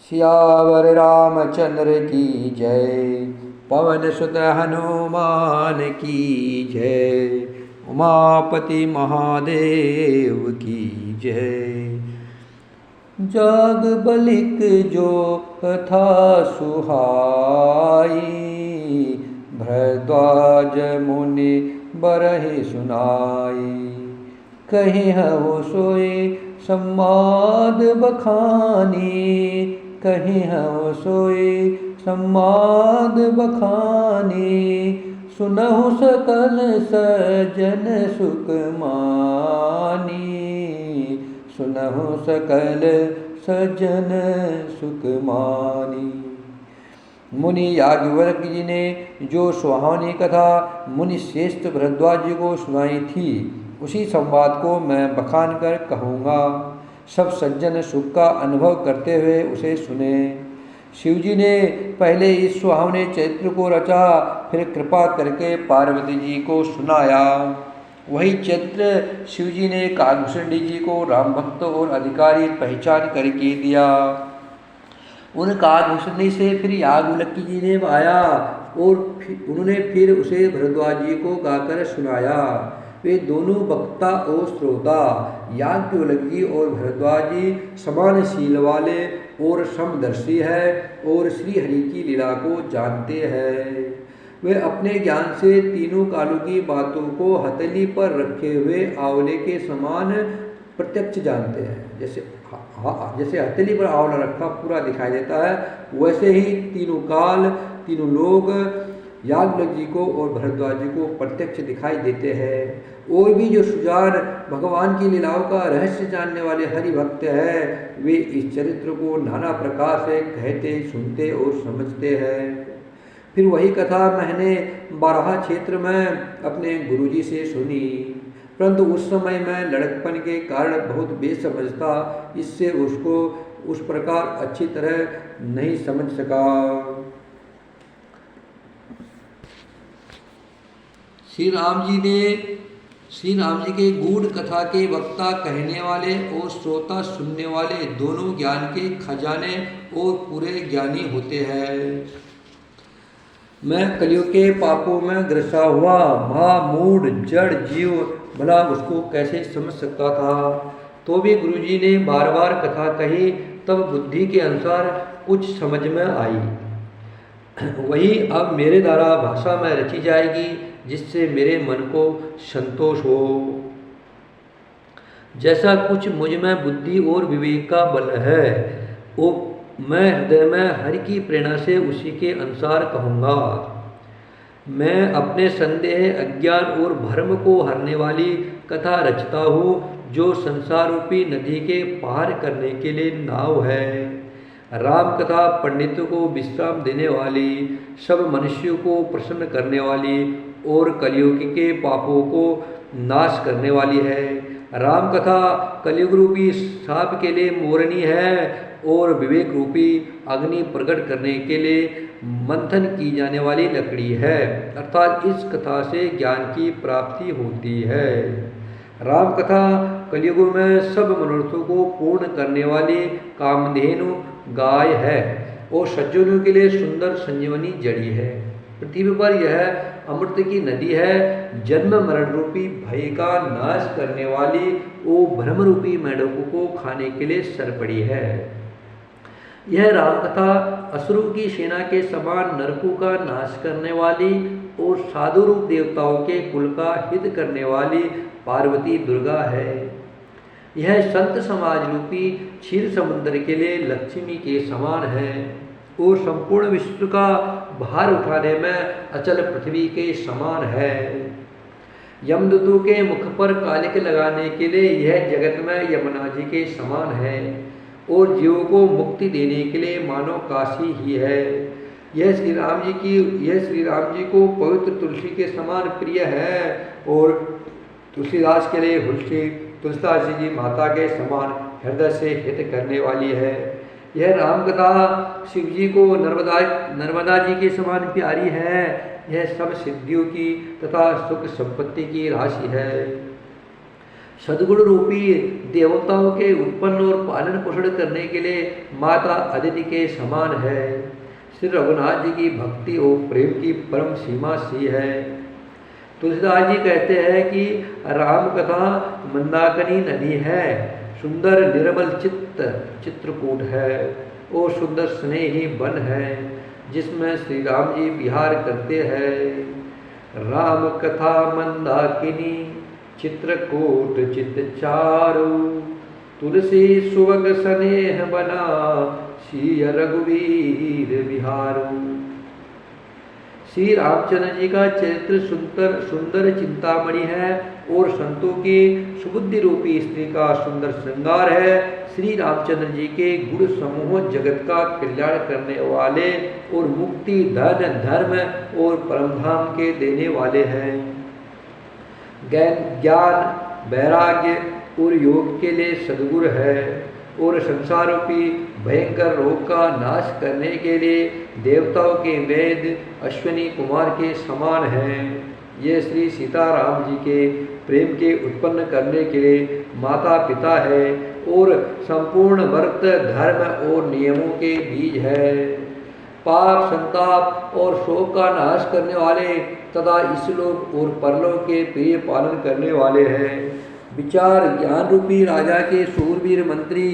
सियावर रामचंद्र की जय। पवन सुत हनुमान की जय। उमापति महादेव की जय। जाग बलिक जो कथा सुहाई, भरद्वाज मुनि बरहि सुनाई। कहीं हवो सोई सम्माद बखानी, कहीं हवो सोई सम्माद बखानी। सुनहु सकल सजन सुख मानी, सुनहु सकल सजन सुख मानी। मुनि याज्ञवल्क्य जी ने जो सुहावनी कथा मुनि श्रेष्ठ भरद्वाज जी को सुनाई थी, उसी संवाद को मैं बखान कर कहूँगा। सब सज्जन सुख का अनुभव करते हुए उसे सुने। शिवजी ने पहले इस सुहावने चरित्र को रचा, फिर कृपा करके पार्वती जी को सुनाया। वही चरित्र शिवजी ने काकभूषणी जी को राम भक्त और अधिकारी पहचान करके दिया। उन काकभूषणी से फिर याज्ञवल्क्य जी ने आया और उन्होंने फिर उसे भरद्वाज जी को गाकर सुनाया। वे दोनों वक्ता और श्रोता याज्ञवल्क्य जी और भरद्वाज जी समान शील वाले और समदर्शी है और श्री हरि की लीला को जानते हैं। वे अपने ज्ञान से तीनों कालों की बातों को हथेली पर रखे हुए आंवले के समान प्रत्यक्ष जानते हैं। जैसे हथेली पर आंवला रखा पूरा दिखाई देता है, वैसे ही तीनों काल तीनों लोग याज्ञवल्क्य जी को और भरद्वाज जी को प्रत्यक्ष दिखाई देते हैं। और भी जो सुजान भगवान की लीलाओं का रहस्य जानने वाले हरि भक्त हैं, वे इस चरित्र को नाना प्रकार से कहते, सुनते और समझते हैं। फिर वही कथा मैंने बाराहा क्षेत्र में अपने गुरुजी से सुनी, परंतु उस समय मैं लड़कपन के कारण बहुत बेसमझ था, इससे उसको उस प्रकार अच्छी तरह नहीं समझ सका। श्री राम जी के गूढ़ कथा के वक्ता कहने वाले और श्रोता सुनने वाले दोनों ज्ञान के खजाने और पूरे ज्ञानी होते हैं। मैं कलियुग के पापों में ग्रसा हुआ महामूढ़ जड़ जीव भला उसको कैसे समझ सकता था। तो भी गुरुजी ने बार बार कथा कही, तब बुद्धि के अनुसार कुछ समझ में आई। वही अब मेरे द्वारा भाषा में रची जाएगी, जिससे मेरे मन को संतोष हो। जैसा कुछ मुझ में बुद्धि और विवेक का बल है, वो मैं हृदय में हरि की प्रेरणा से उसी के अनुसार कहूँगा। मैं अपने संदेह, अज्ञान और भ्रम को हरने वाली कथा रचता हूँ, जो संसार रूपी नदी के पार करने के लिए नाव है। राम कथा पंडितों को विश्राम देने वाली, सब मनुष्यों को प्रसन्न करने वाली और कलियुग के पापों को नाश करने वाली है। राम कथा कलियुग रूपी साप के लिए मोरनी है और विवेक रूपी अग्नि प्रकट करने के लिए मंथन की जाने वाली लकड़ी है, अर्थात इस कथा से ज्ञान की प्राप्ति होती है। राम कथा कलियुग में सब मनोरथों को पूर्ण करने वाली कामधेनु गाय है और सज्जनों के लिए सुंदर संजीवनी जड़ी है। पृथ्वी पर यह अमृत की नदी है, जन्म मरण रूपी भय का नाश करने वाली वो भ्रम रूपी मेढकों को खाने के लिए सरपड़ी है। यह राम कथा असुरों की सेना के समान नरकों का नाश करने वाली और साधु रूप देवताओं के कुल का हित करने वाली पार्वती दुर्गा है। यह संत समाज रूपी क्षीर समुद्र के लिए लक्ष्मी के समान है और संपूर्ण विश्व का भार उठाने में अचल पृथ्वी के समान है। यमदूतों के मुख पर कालिक लगाने के लिए यह जगत में यमुना जी के समान है और जीवों को मुक्ति देने के लिए मानो काशी ही है। यह श्री राम जी को पवित्र तुलसी के समान प्रिय है और तुलसीदास के लिए तुलसीदास जी माता के समान हृदय से हित करने वाली है। यह राम कथा शिव जी को नर्मदा जी के समान प्यारी है। यह सब सिद्धियों की तथा सुख संपत्ति की राशि है। सद्गुण रूपी देवताओं के उत्पन्न और पालन पोषण करने के लिए माता अदिति के समान है। श्री रघुनाथ जी की भक्ति और प्रेम की परम सीमा सी है। तुलसीदास जी कहते हैं कि राम कथा मंदाकिनी नदी है, सुंदर निर्मल चित्रकूट है और सुंदर स्नेही वन है जिसमें श्री राम जी विहार करते हैं। राम कथा मंदाकिनी चित्रकूट चित चारु, तुलसी सुवग स्नेह बना सिय रघुवीर विहारू। श्री रामचंद्र जी का चरित्र सुंदर चिंतामणि है और संतों की सुबुद्धि रूपी स्त्री का सुंदर श्रृंगार है। श्री रामचंद्र जी के गुण समूह जगत का कल्याण करने वाले और मुक्ति धन धर्म और परमधाम के देने वाले हैं। ज्ञान वैराग्य और योग के लिए सद्गुरु है और संसार रूपी भयंकर रोग का नाश करने के लिए देवताओं के वेद अश्विनी कुमार के समान हैं। ये श्री सीताराम जी के प्रेम के उत्पन्न करने के लिए माता पिता है और संपूर्ण व्रत धर्म और नियमों के बीज है। पाप संताप और शोक का नाश करने वाले तथा इसलोक और परलोक के प्रिय पालन करने वाले हैं। विचार ज्ञान रूपी राजा के शूरवीर मंत्री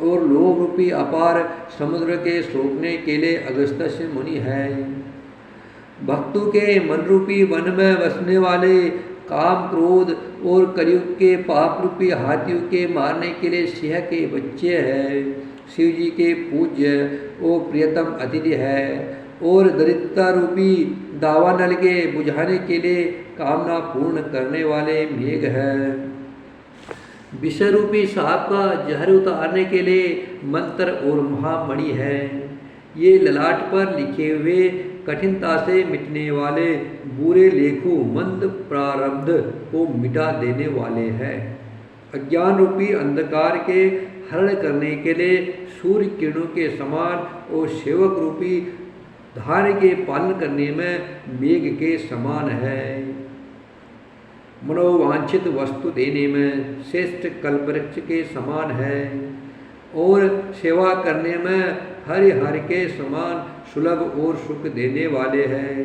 और लोभ रूपी अपार समुद्र के सोखने के लिए अगस्त्य मुनि है। भक्तों के मन रूपी वन में बसने वाले काम क्रोध और कलयुग के पाप रूपी हाथियों के मारने के लिए सिंह के बच्चे हैं। शिव जी के पूज्य और प्रियतम अतिथि है और दरिद्रता रूपी दावानल के बुझाने के लिए कामना पूर्ण करने वाले मेघ है। विषय रूपी सांप का जहर उतारने के लिए मंत्र और महामणि है। ये ललाट पर लिखे हुए कठिनता से मिटने वाले बुरे लेखों मंद प्रारब्ध को मिटा देने वाले हैं। अज्ञान रूपी अंधकार के हरण करने के लिए सूर्य किरणों के समान और सेवक रूपी धार्य के पालन करने में मेघ के समान है। मनोवांछित वस्तु देने में श्रेष्ठ कल्पवृक्ष के समान है और सेवा करने में हरिहर के समान सुलभ और सुख देने वाले हैं।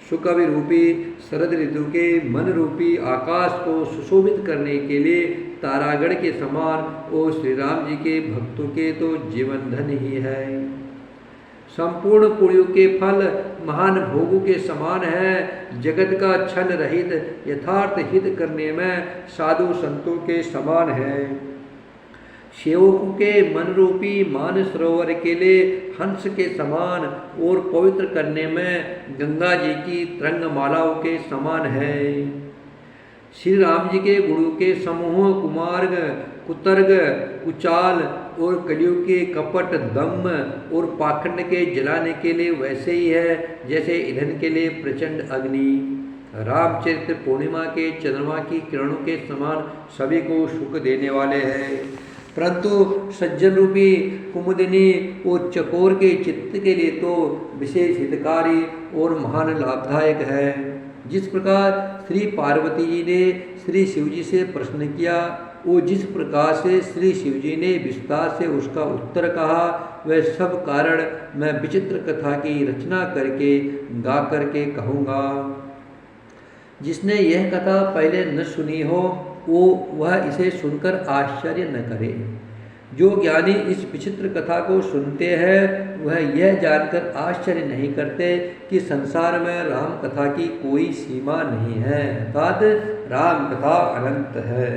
सुकवि रूपी शरद ऋतु के मन रूपी आकाश को सुशोभित करने के लिए तारागढ़ के समान और श्री राम जी के भक्तों के तो जीवन धन ही है। संपूर्ण पुण्यों के फल महान भोगों के समान है। जगत का छल रहित यथार्थ हित करने में साधु संतों के समान है। सेवकों के मन रूपी मान सरोवर के लिए हंस के समान और पवित्र करने में गंगा जी की तरंग मालाओं के समान है। श्री राम जी के गुरु के समूह कुमार्ग कुतर्ग कुचाल और कलियुग के कपट दम्म और पाखंड के जलाने के लिए वैसे ही है जैसे ईंधन के लिए प्रचंड अग्नि। रामचरित्र पूर्णिमा के चंद्रमा की किरणों के समान सभी को सुख देने वाले हैं, परंतु सज्जन रूपी कुमुदिनी और चकोर के चित्त के लिए तो विशेष हितकारी और महान लाभदायक है। जिस प्रकार श्री पार्वती जी ने श्री शिव जी से प्रश्न किया और जिस प्रकार से श्री शिव जी ने विस्तार से उसका उत्तर कहा, वह सब कारण मैं विचित्र कथा की रचना करके गा करके कहूँगा। जिसने यह कथा पहले न सुनी हो वो वह इसे सुनकर आश्चर्य न करे। जो ज्ञानी इस विचित्र कथा को सुनते हैं वह यह जानकर आश्चर्य नहीं करते कि संसार में राम कथा की कोई सीमा नहीं है, अर्थात राम कथा अनंत है।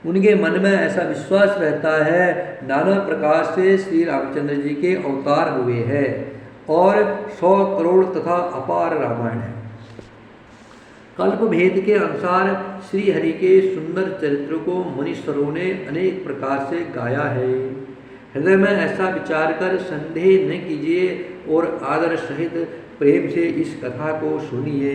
उनके मन में ऐसा विश्वास रहता है नाना प्रकार से श्री रामचंद्र जी के अवतार हुए हैं और 100 करोड़ तथा अपार रामायण है। कल्प भेद के अनुसार श्री हरि के सुंदर चरित्र को मुनीश्वरों ने अनेक प्रकार से गाया है। हृदय में ऐसा विचार कर संदेह न कीजिए और आदर सहित प्रेम से इस कथा को सुनिए।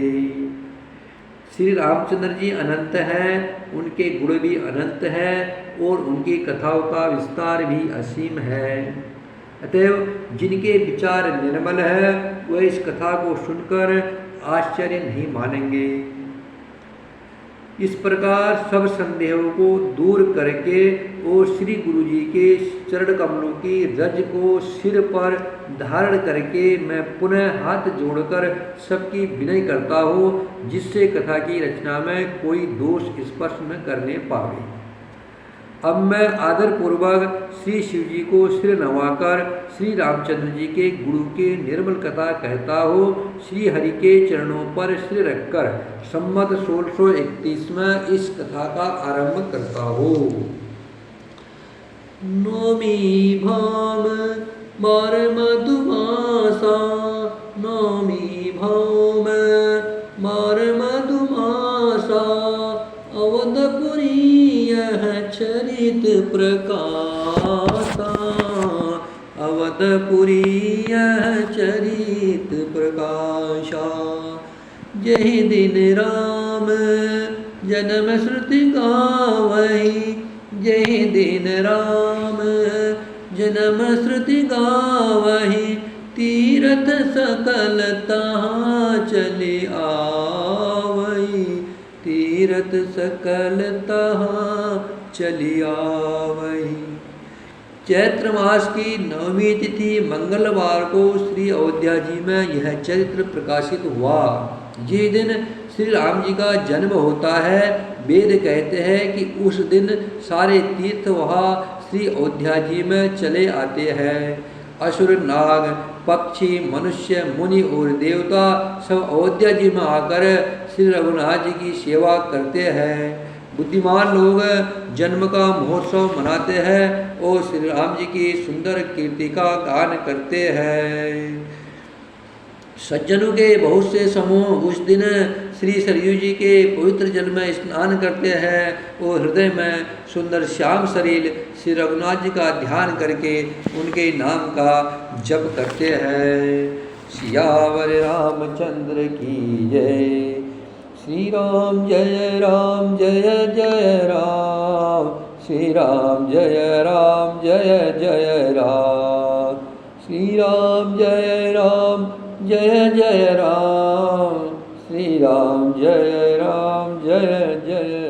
श्री रामचंद्र जी अनंत हैं, उनके गुण भी अनंत हैं और उनकी कथाओं का विस्तार भी असीम है। अतएव जिनके विचार निर्मल है वह इस कथा को सुनकर आश्चर्य नहीं मानेंगे। इस प्रकार सब संदेहों को दूर करके और श्री गुरु जी के चरण कमलों की रज को सिर पर धारण करके मैं पुनः हाथ जोड़कर सबकी विनय करता हूँ, जिससे कथा की रचना में कोई दोष स्पर्श न करने पावे। अब मैं आदर पूर्वक श्री शिव जी को सिर नवाकर श्री रामचंद्र जी के गुरु के निर्मल कथा कहता हूँ। श्री हरि के चरणों पर सिर रखकर संमत 1631 में इस कथा का आरंभ करता हूँ। नौमी भाम बार मधुमासा, नौमी भाम बार मधुमासा, अवधपुरी यह चरित प्रकाशा, अवधपुरी यह चरित प्रकाशा। जहि दिन राम जन्म श्रुति गावहि, जहि दिन राम जन्म श्रुति गावहि, तीरथ सकल तहाँ चले आवहि, तीरथ सकल तहाँ चली आवहि। चैत्र मास की 9वीं तिथि मंगलवार को श्री अयोध्या जी में यह चरित्र प्रकाशित हुआ। ये दिन श्री राम जी का जन्म होता है। वेद कहते हैं कि उस दिन सारे तीर्थ वहाँ श्री अयोध्या जी में चले आते हैं। असुर, नाग, पक्षी, मनुष्य, मुनि और देवता सब अयोध्या जी में आकर श्री रघुनाथ जी की सेवा करते हैं। बुद्धिमान लोग जन्म का महोत्सव मनाते हैं और श्री राम जी की सुंदर कीर्ति का गान करते हैं। सज्जनों के बहुत से समूह उस दिन श्री सरयू जी के पवित्र जल में स्नान करते हैं और हृदय में सुंदर श्याम शरीर श्री रघुनाथ जी का ध्यान करके उनके नाम का जप करते हैं। सियावर रामचंद्र की जय। श्री राम जय राम जय जय राम, श्री राम जय राम जय जय राम, श्री राम जय राम जय जय राम, श्री राम जय राम जय जय